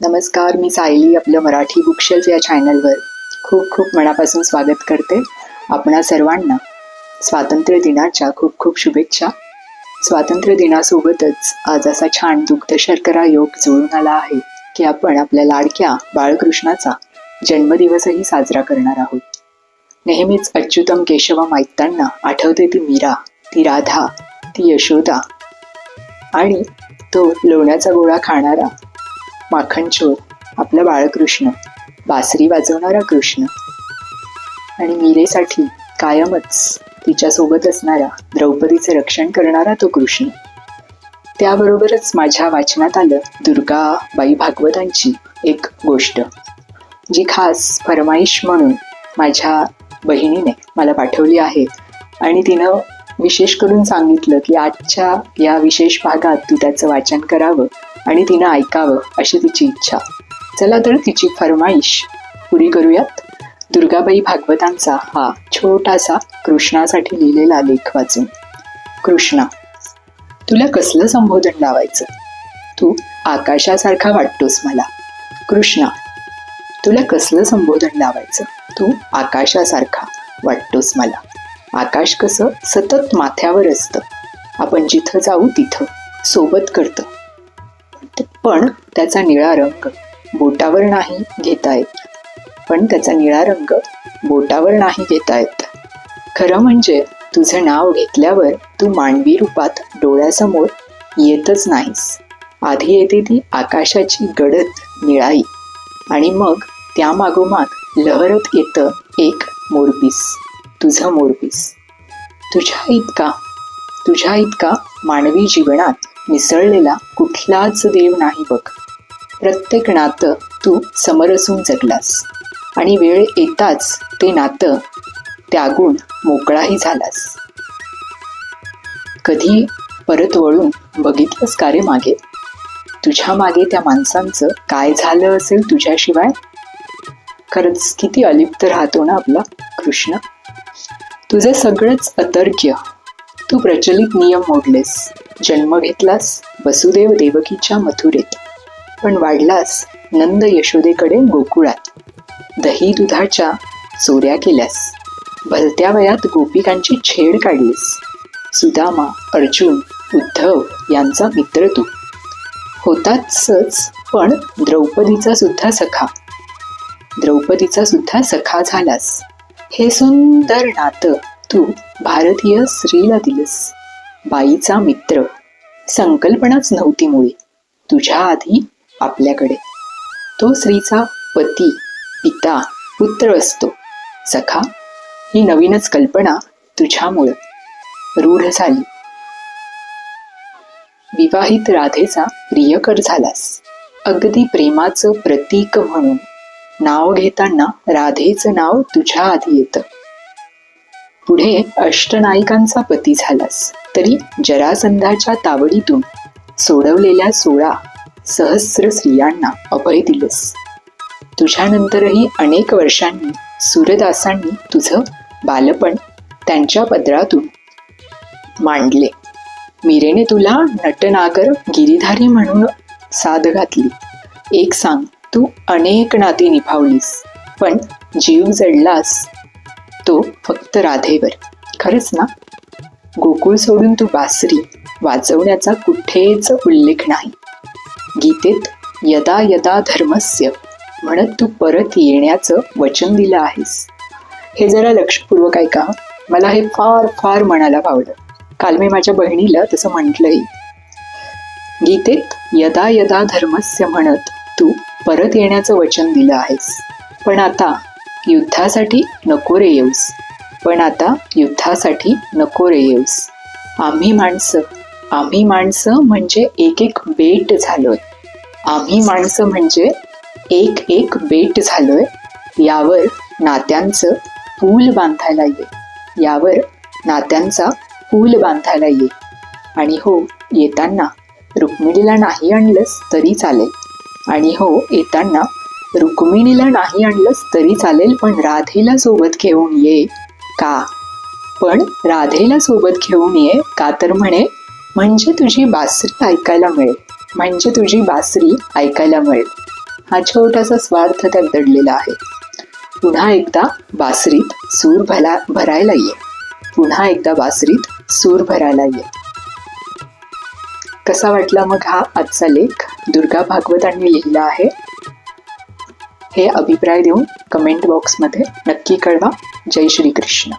नमस्कार, मी सायली आपलं मराठी बुकशेल्फ या चॅनलवर खूप खूप मनापासून स्वागत करते. आपणा सर्वांना स्वातंत्र्य दिनाच्या खूप खूप शुभेच्छा. स्वातंत्र्य दिनासोबतच आज असा छान दुग्ध शर्करा योग जुळून आला आहे की आपण आपल्या लाडक्या बाळकृष्णाचा जन्मदिवसही साजरा करणार आहोत. नेहमीच अच्युतम केशवम ऐकताना आठवते ती मीरा, ती राधा, ती यशोदा आणि तो लोण्याचा गोळा खाणारा माखनचोर आपला बाळकृष्ण, बासरी वाजवणारा कृष्ण आणि मीरेसाठी कायमच तिच्यासोबत असणारा, द्रौपदीचे रक्षण करणारा तो कृष्ण. त्याबरोबरच माझ्या वाचनात आलं दुर्गाबाई भागवतांची एक गोष्ट, जी खास फरमाईश म्हणून माझ्या बहिणीने मला पाठवली आहे आणि तिनं विशेष करून सांगितलं की आजच्या या विशेष भागात तू त्याचं वाचन करावं आणि तिनं ऐकावं अशी तिची इच्छा. चला तर तिची फरमाईश पुरी करूयात. दुर्गाबाई भागवतांचा हा छोटासा कृष्णासाठी लिहिलेला लेख वाचून. कृष्णा, तुला कसलं संबोधन लावायचं? तू आकाशासारखा वाटतोस मला. कृष्णा, तुला कसलं संबोधन लावायचं? तू आकाशासारखा वाटतोस मला. आकाश कसं सतत माथ्यावर असतं, आपण जिथं जाऊ तिथं सोबत करतं, पण त्याचा निळा रंग बोटावर नाही घेता येत. खरं म्हणजे तुझं नाव घेतल्यावर तू मानवी रूपात डोळ्यासमोर येतच नाहीस. आधी येते ती आकाशाची गडद निळाई आणि मग त्या मागोमाग लहरत येतं एक मोरपीस, तुझं मोरपीस. तुझ्या इतका मानवी जीवनात मिसळलेला कुठलाच देव नाही बघ. प्रत्येक नातं तू समरसून जगलास आणि वेळ येताच ते नातं त्यागून मोकळाही झालास. कधी परत वळून बघितलंस का रे मागे? तुझ्या मागे त्या माणसांचं काय झालं असेल तुझ्याशिवाय? खरंच किती अलिप्त राहतो ना आपला कृष्ण. तुझे सगळंच अतर्क्य. तू प्रचलित नियम मोडलेस. जन्म घेतलास वसुदेव देवकीच्या मथुरेत, पण वाढलास नंद यशोदेकडे गोकुळात. दही दुधाच्या चोऱ्या केल्यास. भलत्या वयात गोपिकांची छेड काढलीस. सुदामा, अर्जुन, उद्धव यांचा मित्र तू होताच, पण द्रौपदीचा सुद्धा सखा झालास. हे सुंदर नातं तू भारतीय स्त्रीला दिलंस. बाईचा मित्र संकल्पनाच नव्हती मुळे तुझ्या आधी आपल्याकडे. तो स्त्रीचा पती, पिता, पुत्र असतो. सखा ही नवीनच कल्पना तुझ्यामुळं रूढ झाली. विवाहित राधेचा प्रियकर झालास. अगदी प्रेमाचं प्रतीक म्हणून नाव घेताना राधेचं नाव तुझ्या आधी येतं. पुढे अष्टनायिकांचा पती झालास, तरी जरासंधाच्या तावडीतून सोडवलेल्या 16 सहस्र स्त्रियांना अभय दिलंस. तुझ्यानंतरही अनेक वर्षांनी सूरदासांनी तुझं बालपण त्यांच्या पदरातून मांडले. मीरेने तुला नटनागर गिरीधारी म्हणून साद घातली. एक सांग, तू अनेक नाती निभावलीस, पण जीव जडलास तो फक्त राधेवर. खरंच ना? गोकुळ सोडून तू बासरी वाजवण्याचा कुठेच उल्लेख नाही. गीतेत यदा यदा धर्मस्य म्हणत तू परत येण्याचं वचन दिलं आहेस. हे जरा लक्षपूर्वक ऐका. मला हे फार फार मनाला भावलं. काल मी माझ्या बहिणीला तसं म्हटलंही. गीतेत यदा यदा धर्मस्य म्हणत तू परत येण्याचं वचन दिलं आहेस, पण आता युद्धासाठी नको रे येऊस. आम्ही माणसं म्हणजे एक एक बेट झालोय. यावर नात्यांचा पूल बांधायला ये. आणि हो, येताना रुक्मिणीला नाही आणलंस तरी चालेल, पण राधेला सोबत घेऊन ये. का? तर म्हणजे तुझी बासरी ऐकायला मिळेल. हा छोटासा स्वार्थ त्यात दडलेला आहे. पुन्हा एकदा बासरीत सूर भरायला ये, पुन्हा एकदा बासरीत सूर भरायला ये. कसा वाटला मग हा आजचा लेख? दुर्गा भागवतांनी लिहिला आहे. हे अभिप्राय देऊन कमेंट बॉक्समध्ये नक्की कळवा. जय श्री कृष्ण.